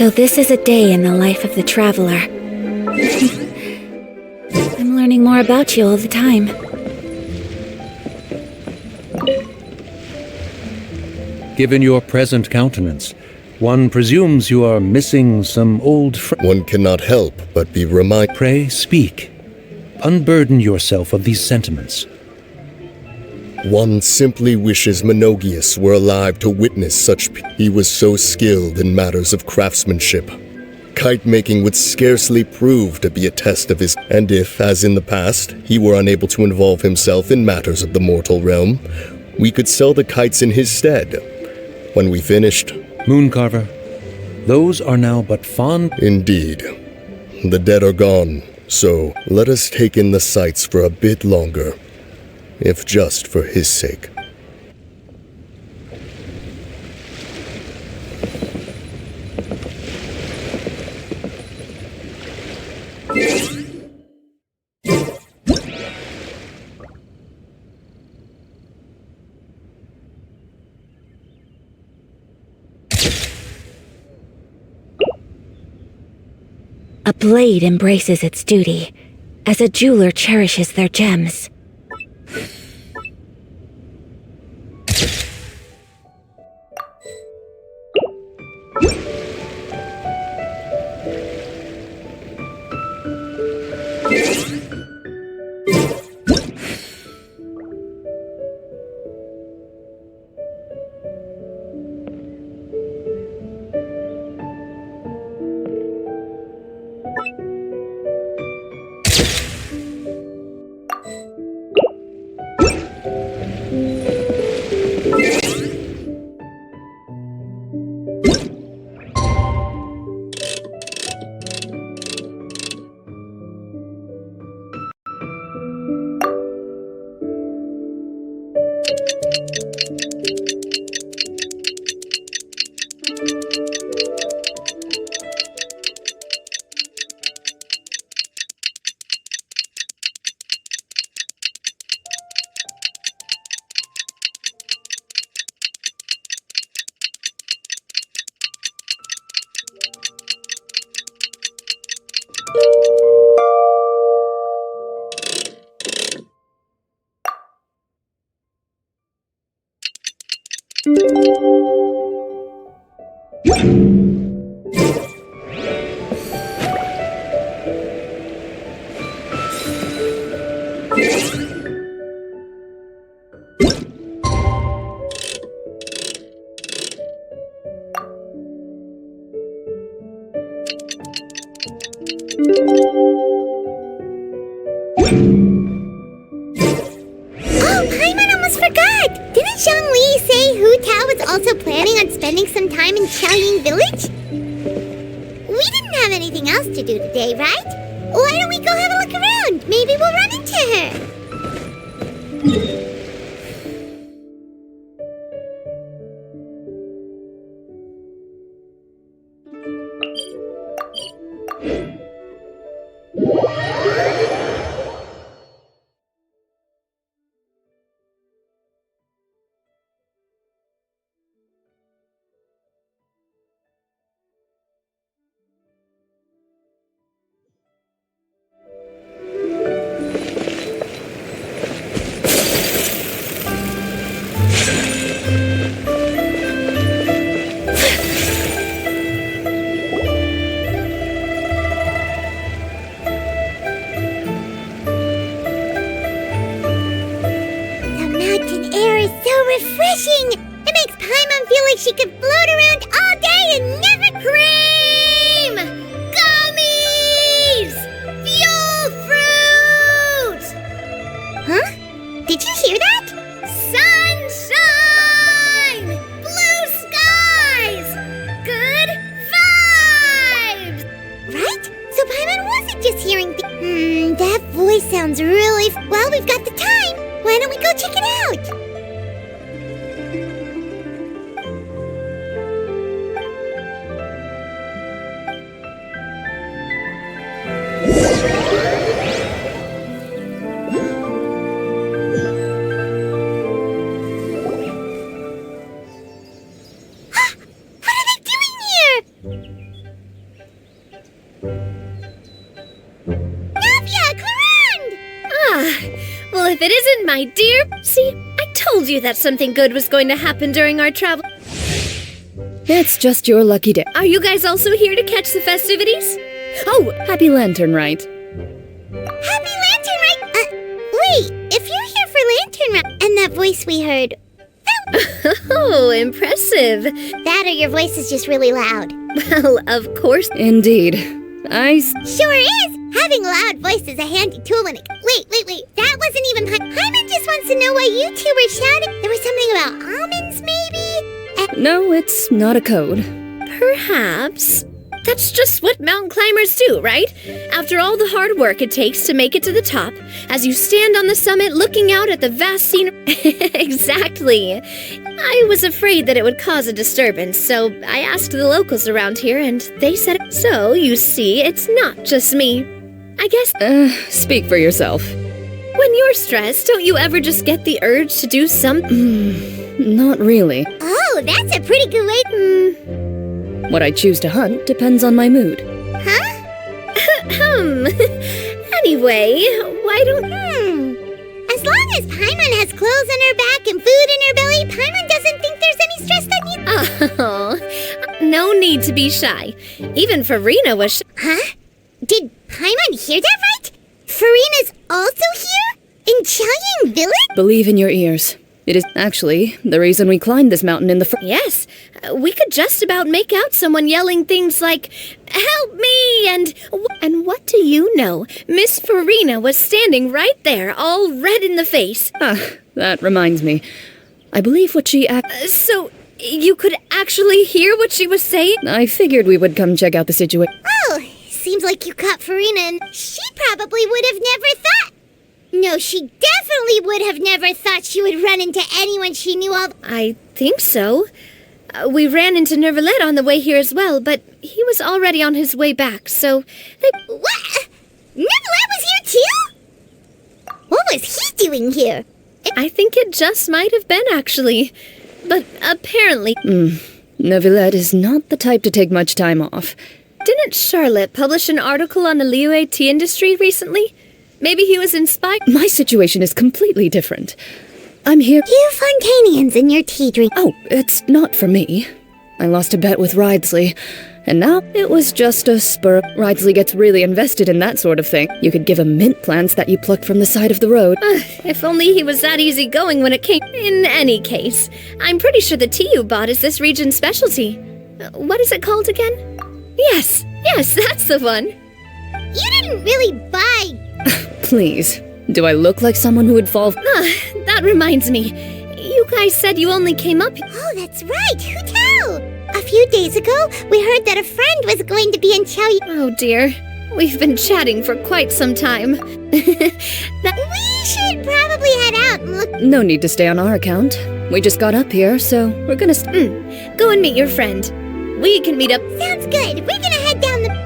So this is a day in the life of the traveler. I'm learning more about you all the time. Given your present countenance, one presumes you are missing some old friend. One cannot help but be reminded. Pray speak. Unburden yourself of these sentiments. One simply wishes Menogius were alive to witness such. He was so skilled in matters of craftsmanship. Kite making would scarcely prove to be a test of his. And if, as in the past, he were unable to involve himself in matters of the mortal realm, we could sell the kites in his stead. When we finished. Mooncarver, those are now but fond. Indeed. The dead are gone, so let us take in the sights for a bit longer. If just for his sake. A blade embraces its duty, as a jeweler cherishes their gems. Also planning on spending some time in Xiaoying Village? We didn't have anything else to do today, right? Why don't we go have a look around? Maybe we'll run into her. Refreshing! It makes Paimon feel like she could float around all day and never cream! Gummies! Fuel fruit! Huh? Did you hear that? Sunshine! Blue skies! Good vibes! Right? So Paimon wasn't just hearing that voice sounds really... Well, we've got the time! Why don't we go check it out? Navia, Clarande! Ah, well, if it isn't my dear... See, I told you that something good was going to happen during our travel. It's just your lucky day. Are you guys also here to catch the festivities? Oh, happy Lantern Rite. Happy Lantern Rite! Wait, if you're here for Lantern Rite, and that voice we heard, Oh, impressive. that or your voice is just really loud. Well, of course. Indeed. Sure is! Having a loud voice is a handy tool when it... Wait, that wasn't even... Hyman just wants to know why you two were shouting. There was something about almonds, maybe? No, it's not a code. Perhaps. That's just what mountain climbers do, right? After all the hard work it takes to make it to the top, as you stand on the summit looking out at the vast scenery... Exactly. I was afraid that it would cause a disturbance, so I asked the locals around here, and they said... So, you see, it's not just me. I guess... Speak for yourself. When you're stressed, don't you ever just get the urge to do something? Not really. Oh, that's a pretty good way... What I choose to hunt depends on my mood. Huh? Anyway, why don't... As long as Paimon has clothes on her back and food in her belly, Paimon doesn't think there's any stress that needs... Oh, no need to be shy. Even Farina was Huh? Did Paimon hear that right? Farina's also here? In Chaoyang Village? Believe in your ears. It is actually the reason we climbed this mountain in the first... Yes, we could just about make out someone yelling things like, "Help me!" and what do you know? Miss Farina was standing right there, all red in the face. That reminds me. I believe what she So, you could actually hear what she was saying? I figured we would come check out the situation. Oh, seems like you caught Farina and she probably would have never thought. No, she definitely would have never thought she would run into anyone she knew of. I think so. We ran into Nervalet on the way here as well, but he was already on his way back, so they... What? Nervalet was here too? What was he doing here? I think it just might have been, actually. But apparently... Nervalet is not the type to take much time off. Didn't Charlotte publish an article on the Liyue tea industry recently? Maybe he was inspired... My situation is completely different. I'm here... You Fontanians and your tea drink. Oh, it's not for me. I lost a bet with Ridesley, and now it was just a spur. Ridesley gets really invested in that sort of thing. You could give him mint plants that you plucked from the side of the road. If only he was that easygoing when it came... In any case, I'm pretty sure the tea you bought is this region's specialty. What is it called again? Yes, that's the one. You didn't really buy... Please, do I look like someone who would fall... That reminds me. You guys said you only came up... Oh, that's right. Who tell? A few days ago, we heard that a friend was going to be in Chaoyang. Oh dear. We've been chatting for quite some time. We should probably head out and look... No need to stay on our account. We just got up here, so we're gonna... Go and meet your friend. We can meet up... Sounds good. We're gonna head down the...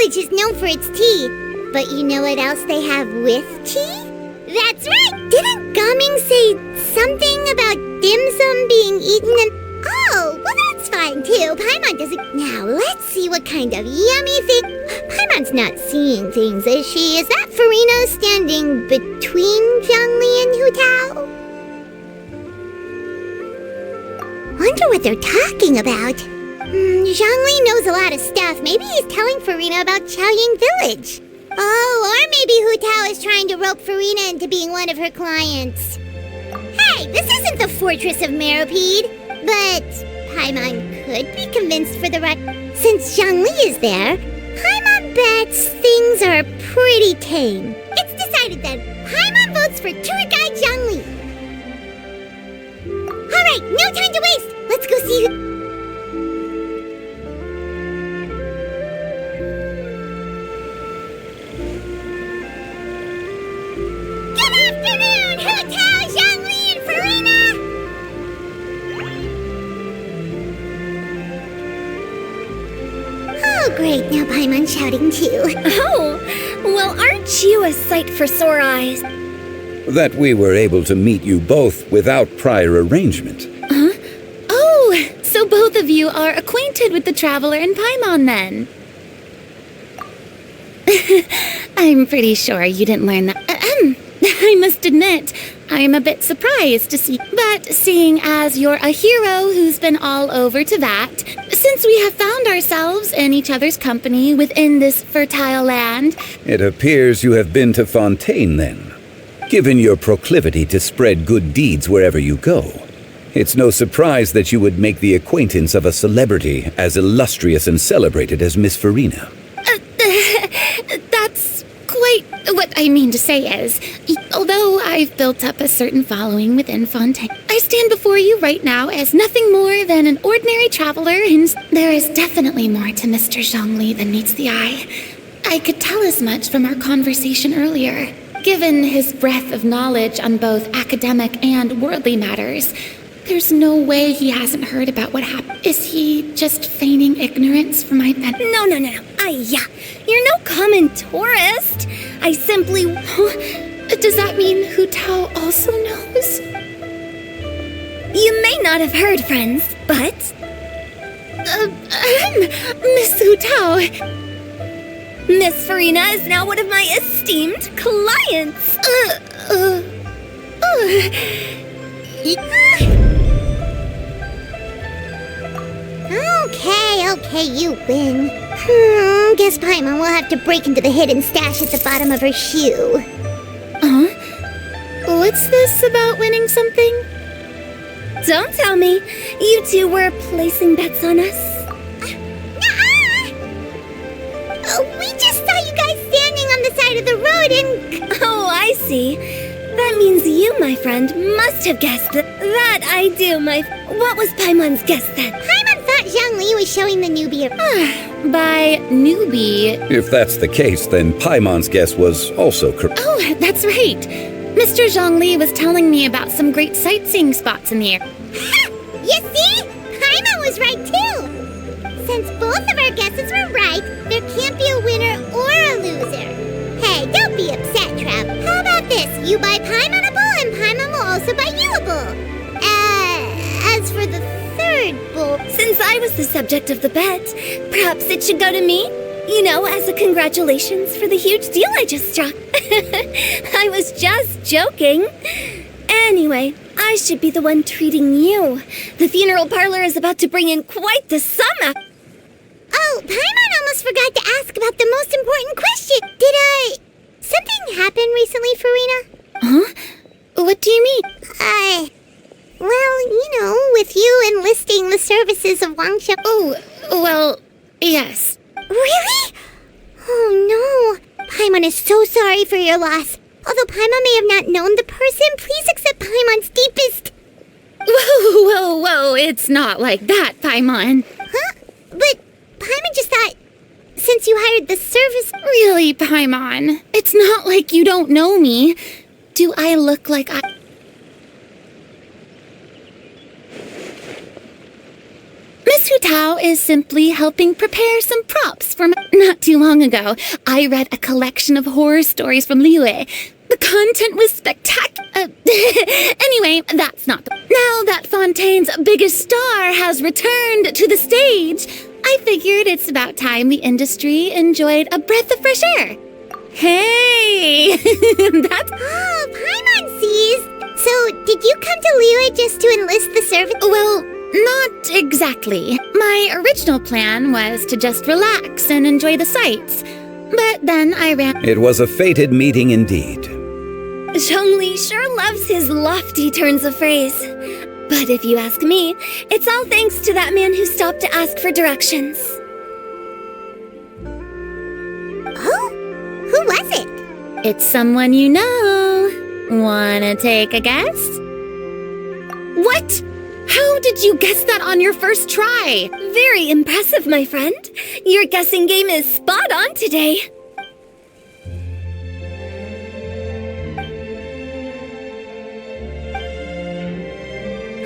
Is known for its tea, but you know what else they have with tea? That's right! Didn't Gaming say something about dim sum being eaten and... Oh, well that's fine too. Paimon doesn't... Now, let's see what kind of yummy thing... Paimon's not seeing things, is she? Is that Farina standing between Zhongli and Hu Tao? Wonder what they're talking about. Zhongli knows a lot of stuff. Maybe he's telling Farina about Chaoyang Village. Oh, or maybe Hu Tao is trying to rope Farina into being one of her clients. Hey, this isn't the Fortress of Meropide. But Paimon could be convinced for the right... Since Zhongli is there, Paimon bets things are pretty tame. It's decided then. Paimon votes for tour guide Zhongli. Alright, no time to waste. Let's go see who... great, now Paimon's shouting too. Oh, well, aren't you a sight for sore eyes? That we were able to meet you both without prior arrangement. Oh, so both of you are acquainted with the Traveler and Paimon then? I'm pretty sure you didn't learn that. I must admit, I'm a bit surprised to see. But seeing as you're a hero who's been all over to that, since we have found ourselves in each other's company within this fertile land. It appears you have been to Fontaine then. Given your proclivity to spread good deeds wherever you go, it's no surprise that you would make the acquaintance of a celebrity as illustrious and celebrated as Miss Farina. That's quite what I mean to say is, although I've built up a certain following within Fontaine, I stand before you right now as nothing more than an ordinary traveler, and there is definitely more to Mr. Zhongli than meets the eye. I could tell as much from our conversation earlier. Given his breadth of knowledge on both academic and worldly matters, there's no way he hasn't heard about what happened. Is he just feigning ignorance for my benefit? No. You're no common tourist. I simply... Does that mean Hu Tao also knows? You may not have heard, friends, but... Miss Hu Tao... Miss Farina is now one of my esteemed clients. Okay, you win. Guess Paimon will have to break into the hidden stash at the bottom of her shoe. What's this about winning something? Don't tell me. You two were placing bets on us. We just saw you guys standing on the side of the road and... Oh, I see. That means you, my friend, must have guessed that I do, What was Paimon's guess then? Paimon thought Zhongli was showing the newbie By newbie... If that's the case, then Paimon's guess was also correct. Oh, that's right. Mr. Zhongli was telling me about some great sightseeing spots in the area. Ha! You see? Paimon was right too! Since both of our guesses were right, there can't be a winner or a loser. Hey, don't be upset, Trav. How about this? You buy Paimon a bowl and Paimon will also buy you a bowl. As for the third bowl... Since I was the subject of the bet, perhaps it should go to me? You know, as a congratulations for the huge deal I just struck. I was just joking. Anyway, I should be the one treating you. The funeral parlor is about to bring in quite the sum. Oh, Paimon almost forgot to ask about the most important question. Something happen recently, Farina? Huh? What do you mean? Well, with you enlisting the services of Wangsha. Oh, well, yes. Really? Oh no. Paimon is so sorry for your loss. Although Paimon may have not known the person, please accept Paimon's deepest... Whoa, it's not like that, Paimon. Huh? But Paimon just thought, since you hired the service... Really, Paimon, it's not like you don't know me. Do I look like I... Miss Hu Tao is simply helping prepare some props for Not too long ago, I read a collection of horror stories from Liyue. The content was spectacular. Anyway, that's not Now that Fontaine's biggest star has returned to the stage, I figured it's about time the industry enjoyed a breath of fresh air. Hey! That's... Oh, Paimon sees. So, did you come to Liyue just to enlist the service? Well, not exactly. My original plan was to just relax and enjoy the sights. But then I ran... It was a fated meeting indeed. Zhongli sure loves his lofty turns of phrase. But if you ask me, it's all thanks to that man who stopped to ask for directions. Oh? Who was it? It's someone you know. Wanna take a guess? What? How did you guess that on your first try? Very impressive, my friend. Your guessing game is spot on today.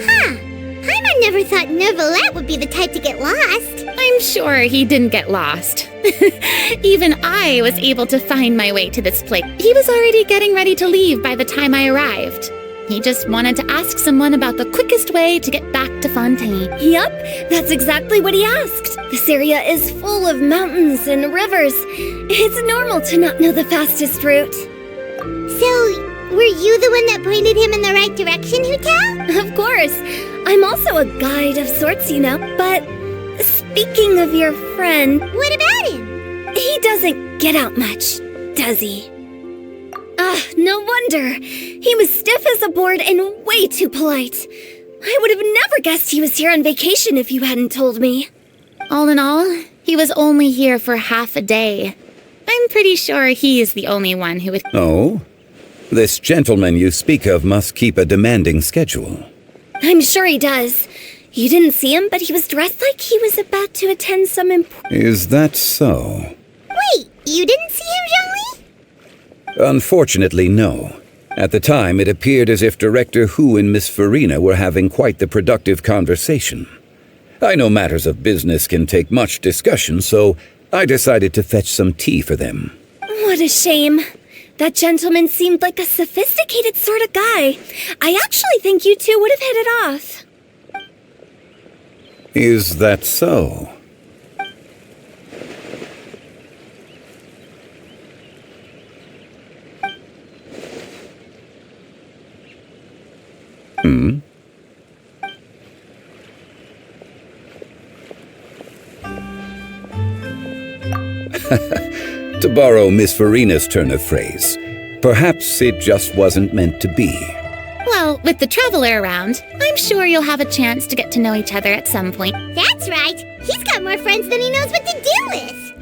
Huh. Paimon never thought Neuvillette would be the type to get lost. I'm sure he didn't get lost. Even I was able to find my way to this place. He was already getting ready to leave by the time I arrived. He just wanted to ask someone about the quickest way to get back to Fontaine. Yup, that's exactly what he asked. This area is full of mountains and rivers. It's normal to not know the fastest route. So, were you the one that pointed him in the right direction, Hutao? Of course. I'm also a guide of sorts, you know. But speaking of your friend... What about him? He doesn't get out much, does he? No wonder. He was stiff as a board and way too polite. I would have never guessed he was here on vacation if you hadn't told me. All in all, he was only here for half a day. I'm pretty sure he is the only one who would... Oh? This gentleman you speak of must keep a demanding schedule. I'm sure he does. You didn't see him, but he was dressed like he was about to attend some Is that so? Wait, you didn't see him, Zhongli? Unfortunately, no. At the time, it appeared as if Director Hu and Miss Farina were having quite the productive conversation. I know matters of business can take much discussion, so I decided to fetch some tea for them. What a shame. That gentleman seemed like a sophisticated sort of guy. I actually think you two would have hit it off. Is that so? To borrow Miss Farina's turn of phrase, perhaps it just wasn't meant to be. Well, with the traveler around, I'm sure you'll have a chance to get to know each other at some point. That's right. He's got more friends than he knows what to do with.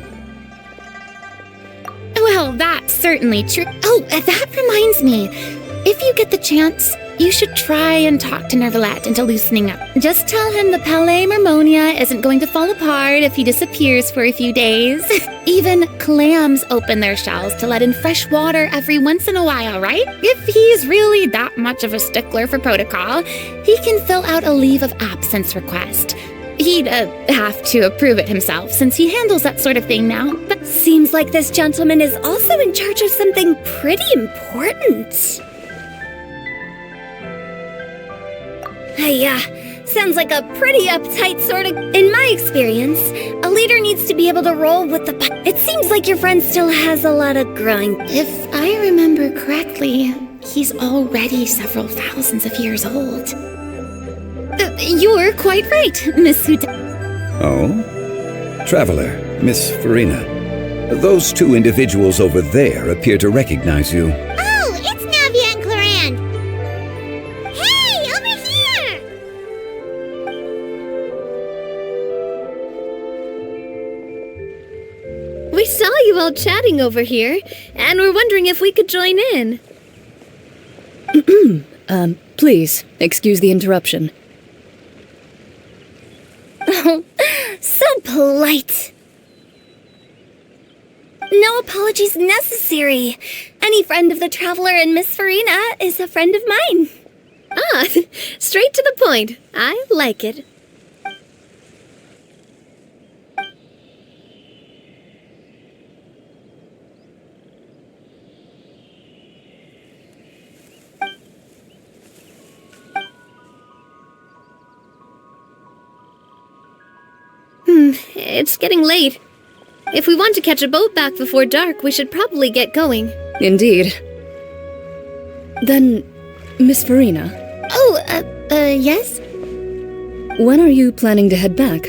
Well, that's certainly true. Oh, that reminds me. If you get the chance, you should try and talk to Nervalette into loosening up. Just tell him the Palais Mermonia isn't going to fall apart if he disappears for a few days. Even clams open their shells to let in fresh water every once in a while, right? If he's really that much of a stickler for protocol, he can fill out a leave of absence request. He'd have to approve it himself since he handles that sort of thing now. But seems like this gentleman is also in charge of something pretty important. Sounds like a pretty uptight sort of... In my experience, a leader needs to be able to roll with the... It seems like your friend still has a lot of growing... If I remember correctly, he's already several thousands of years old. You're quite right, Miss Huta. Oh? Traveler, Miss Farina. Those two individuals over there appear to recognize you. Oh, it's Navia and Clarand. Hey, over here! We saw you all chatting over here, and we're wondering if we could join in. Please, excuse the interruption. Oh, so polite. No apologies necessary. Any friend of the traveler and Miss Farina is a friend of mine. Straight to the point. I like it. It's getting late. If we want to catch a boat back before dark, we should probably get going. Indeed. Then, Miss Farina. Oh, yes? When are you planning to head back?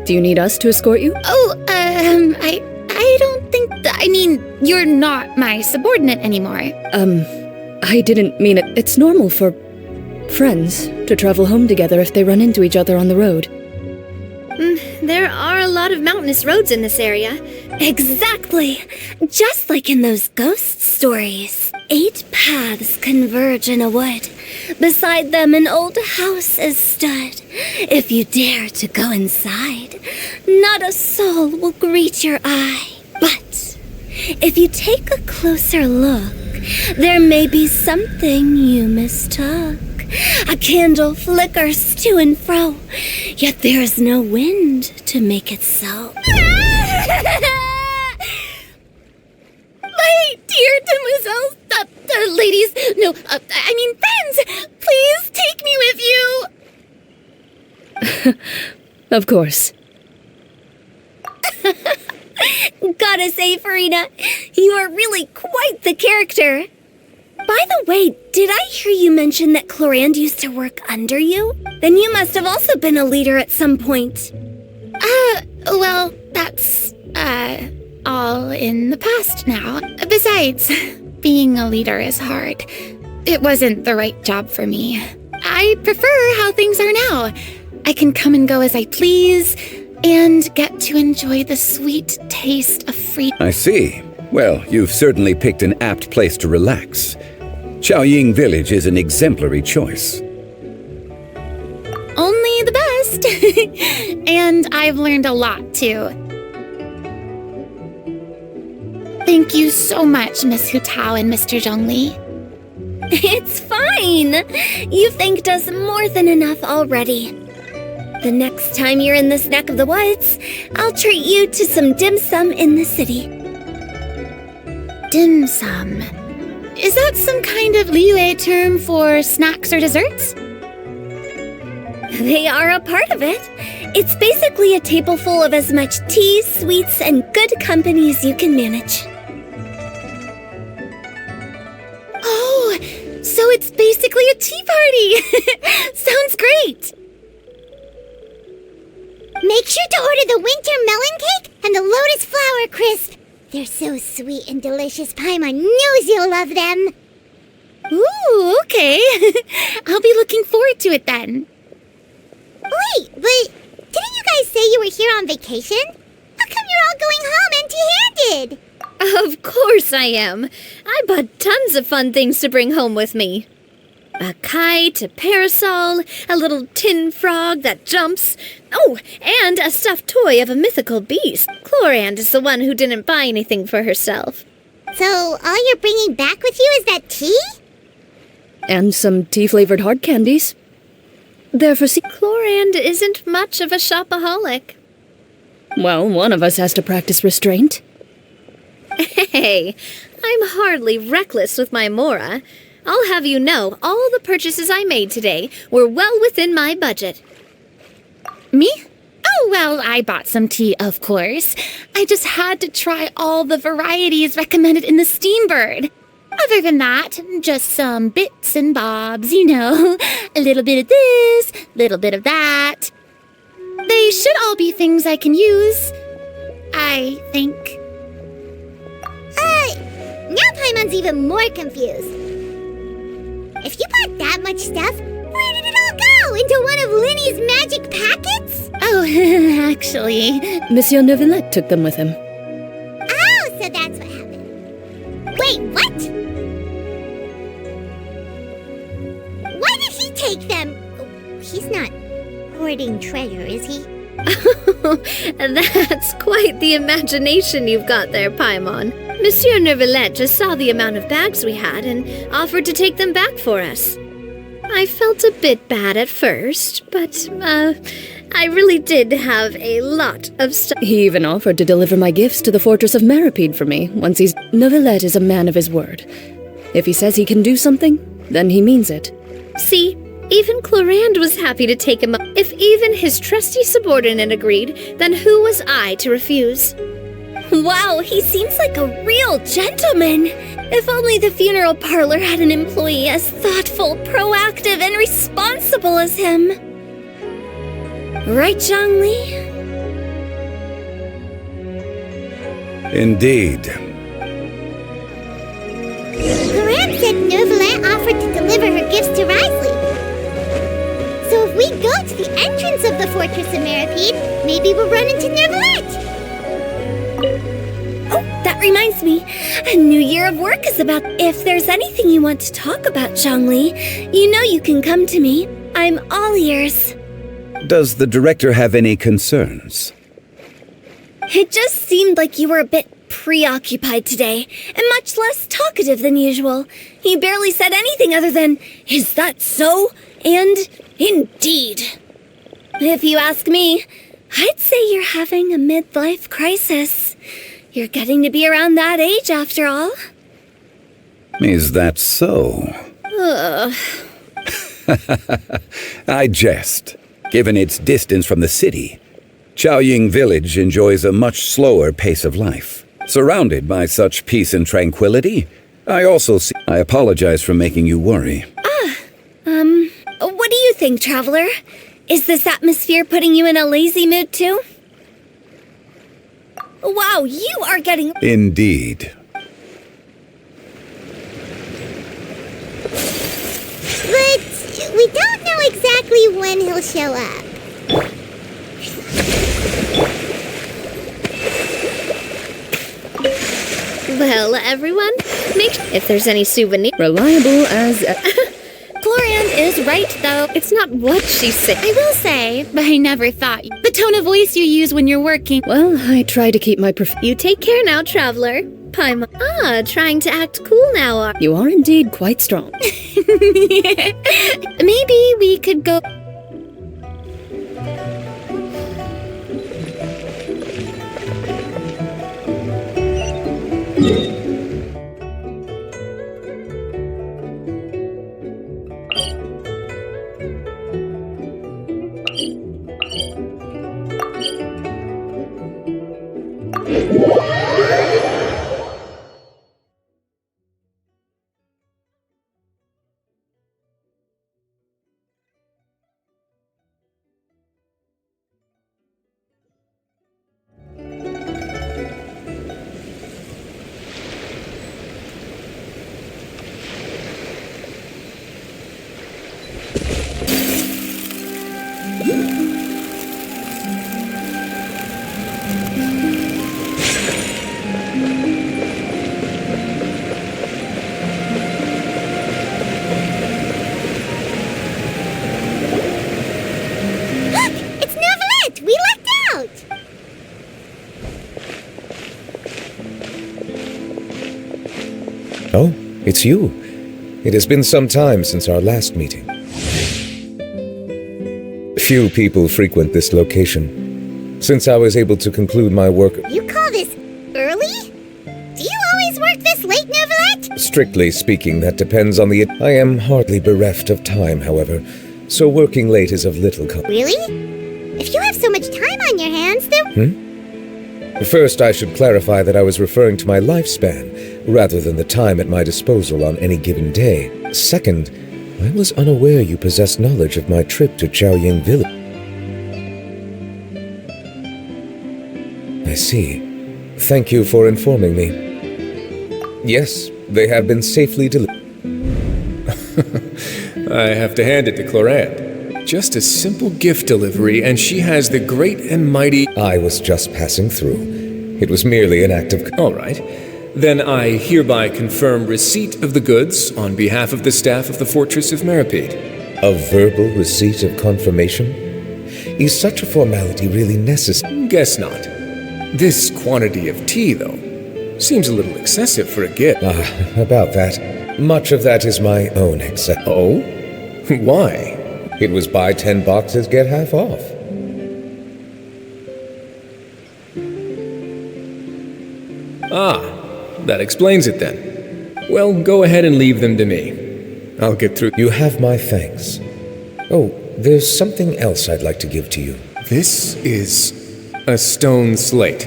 Do you need us to escort you? Oh, I don't think I mean, you're not my subordinate anymore. I didn't mean it. It's normal for friends to travel home together if they run into each other on the road. There are a lot of mountainous roads in this area. Exactly! Just like in those ghost stories. 8 paths converge in a wood. Beside them an old house is stood. If you dare to go inside, not a soul will greet your eye. But if you take a closer look, there may be something you mistook. A candle flickers to and fro, yet there is no wind to make it so. My dear demoiselles, ladies, no, I mean friends, please take me with you. Of course. Gotta say, Farina, you are really quite the character. By the way, did I hear you mention that Clorand used to work under you? Then you must have also been a leader at some point. Well, that's, all in the past now. Besides, being a leader is hard. It wasn't the right job for me. I prefer how things are now. I can come and go as I please, and get to enjoy the sweet taste of freedom. I see. Well, you've certainly picked an apt place to relax. Chaoying Village is an exemplary choice. Only the best. And I've learned a lot, too. Thank you so much, Miss Hu Tao and Mr. Zhongli. It's fine. You've thanked us more than enough already. The next time you're in this neck of the woods, I'll treat you to some dim sum in the city. Dim sum. Is that some kind of Liyue term for snacks or desserts? They are a part of it. It's basically a table full of as much tea, sweets, and good company as you can manage. Oh, so it's basically a tea party. Sounds great. Make sure to order the winter melon cake and the lotus flower crisp. They're so sweet and delicious. Paimon knows you'll love them. Ooh, okay. I'll be looking forward to it then. Wait, but didn't you guys say you were here on vacation? How come you're all going home empty-handed? Of course I am. I bought tons of fun things to bring home with me. A kite, a parasol, a little tin frog that jumps. Oh, and a stuffed toy of a mythical beast. Clorand is the one who didn't buy anything for herself. So all you're bringing back with you is that tea? And some tea-flavored hard candies. They're for Clorand isn't much of a shopaholic. Well, one of us has to practice restraint. Hey, I'm hardly reckless with my Mora. I'll have you know, all the purchases I made today were well within my budget. Me? Oh, well, I bought some tea, of course. I just had to try all the varieties recommended in the Steambird. Other than that, just some bits and bobs, you know. A little bit of this, little bit of that. They should all be things I can use, I think. Now Paimon's even more confused. If you bought that much stuff, where did it all go? Into one of Linny's magic packets? Oh, actually... Monsieur Neuvillette took them with him. Oh, so that's what happened. Wait, what? Why did he take them? Oh, he's not hoarding treasure, is he? That's quite the imagination you've got there, Paimon. Monsieur Neuvillette just saw the amount of bags we had and offered to take them back for us. I felt a bit bad at first, but, I really did have a lot of stuff. He even offered to deliver my gifts to the Fortress of Meripede for me once he's... Neuvillette is a man of his word. If he says he can do something, then he means it. See, even Clorand was happy to take him up. If even his trusty subordinate agreed, then who was I to refuse? Wow, he seems like a real gentleman. If only the funeral parlor had an employee as thoughtful, proactive, and responsible as him. Right, Zhongli? Indeed. Clorand said Neuvillette offered to deliver her gifts to Risley. So if we go to the entrance of the Fortress of Meripede, maybe we'll run into Neuvillette. Oh, that reminds me. A new year of work is about. If there's anything you want to talk about, Zhongli, you know you can come to me. I'm all ears. Does the director have any concerns? It just seemed like you were a bit preoccupied today, and much less talkative than usual. He barely said anything other than, "Is that so?" and "Indeed." If you ask me, I'd say you're having a midlife crisis. You're getting to be around that age after all. Is that so? Ugh. I jest. Given its distance from the city, Chaoying Village enjoys a much slower pace of life. Surrounded by such peace and tranquility, I apologize for making you worry. What do you think, Traveler? Is this atmosphere putting you in a lazy mood too? Wow, you are getting... Indeed. But we don't know exactly when he'll show up. Well, everyone, if there's any souvenir. Reliable as... Chlorand is right, though. It's not what she said. I will say, I never thought the tone of voice you use when you're working. Well, I try to keep my You take care now, Traveler. Paimon. Trying to act cool now. You are indeed quite strong. Maybe we could go... Oh, it's you. It has been some time since our last meeting. Few people frequent this location. Since I was able to conclude my work... You call this early? Do you always work this late, Novelette? Strictly speaking, that depends on the... I am hardly bereft of time, however, so working late is of little Really? If you have so much time on your hands, then... First, I should clarify that I was referring to my lifespan, rather than the time at my disposal on any given day. Second, I was unaware you possessed knowledge of my trip to Chaoying Village. I see. Thank you for informing me. Yes, they have been safely delivered. I have to hand it to Chlorand. Just a simple gift delivery, and she has the great and mighty... I was just passing through. It was merely an act of... All right. Then I hereby confirm receipt of the goods on behalf of the staff of the Fortress of Meripede. A verbal receipt of confirmation? Is such a formality really necessary? Guess not. This quantity of tea, though, seems a little excessive for a gift. About that. Much of that is my own excess. Oh? Why? It was buy 10 boxes, get half off. That explains it then. Well, go ahead and leave them to me. I'll get through. You have my thanks. Oh, there's something else I'd like to give to you. This is a stone slate,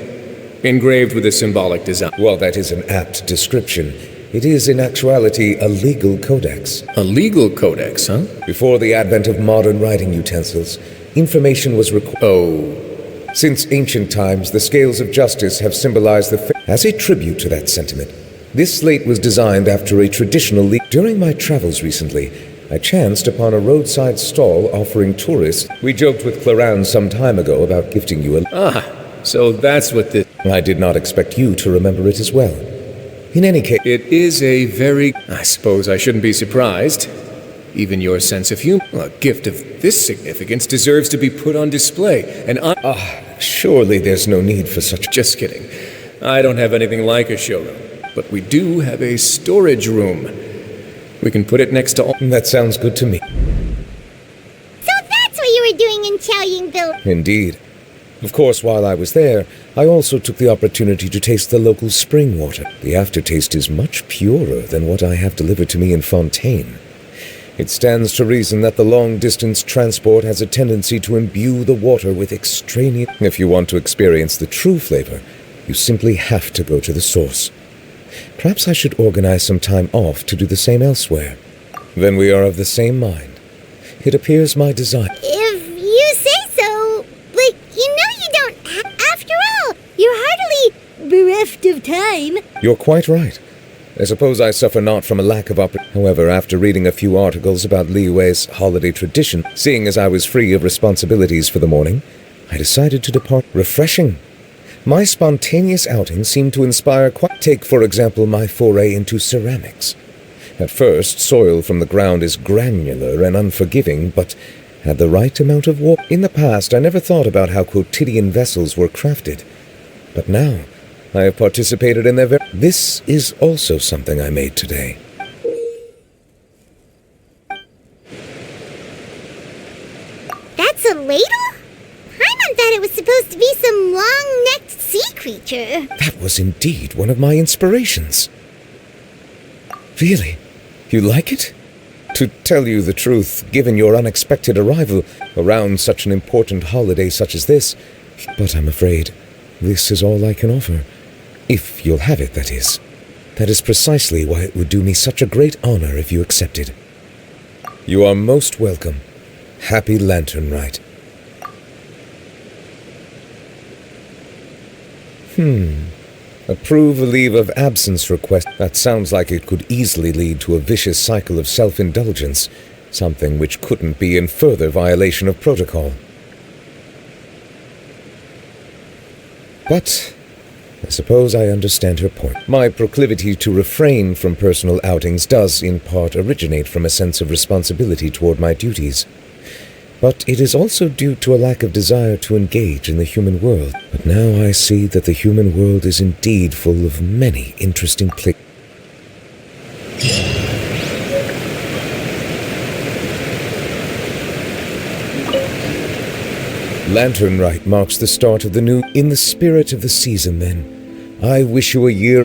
engraved with a symbolic design. Well, that is an apt description. It is, in actuality, a legal codex. A legal codex, huh? Before the advent of modern writing utensils, information was recorded. Oh. Since ancient times, the scales of justice have symbolized the... As a tribute to that sentiment, this slate was designed after a traditional... During my travels recently, I chanced upon a roadside stall offering tourists... We joked with Chlorand some time ago about gifting you a... So that's what this... I did not expect you to remember it as well. In any case... It is a very... I suppose I shouldn't be surprised. Even your sense of humor. A gift of this significance deserves to be put on display, and I... surely there's no need for such... Just kidding. I don't have anything like a showroom, but we do have a storage room. We can put it next to all. That sounds good to me. So that's what you were doing in Chaoyingville. Indeed. Of course, while I was there, I also took the opportunity to taste the local spring water. The aftertaste is much purer than what I have delivered to me in Fontaine. It stands to reason that the long-distance transport has a tendency to imbue the water with extraneous... If you want to experience the true flavor, you simply have to go to the source. Perhaps I should organize some time off to do the same elsewhere. Then we are of the same mind. It appears my design... If you say so, but you know you don't. After all, you're hardly bereft of time. You're quite right. I suppose I suffer not from a lack of However, after reading a few articles about Li Wei's holiday tradition, seeing as I was free of responsibilities for the morning, I decided to depart. Refreshing. My spontaneous outing seemed to inspire quite... Take, for example, my foray into ceramics. At first, soil from the ground is granular and unforgiving, but had the right amount of water. In the past, I never thought about how quotidian vessels were crafted. But now, I have participated in their This is also something I made today. That's a ladle? Paimon thought it was supposed to be some long-necked sea creature. That was indeed one of my inspirations. Really? You like it? To tell you the truth, given your unexpected arrival around such an important holiday such as this, but I'm afraid this is all I can offer. If you'll have it, that is. That is precisely why it would do me such a great honor if you accepted. You are most welcome. Happy Lantern Rite. Approve a leave of absence request. That sounds like it could easily lead to a vicious cycle of self-indulgence, something which couldn't be in further violation of protocol. But I suppose I understand her point. My proclivity to refrain from personal outings does, in part, originate from a sense of responsibility toward my duties. But it is also due to a lack of desire to engage in the human world. But now I see that the human world is indeed full of many interesting places. Lantern Rite marks the start of the new... In the spirit of the season, then, I wish you a year...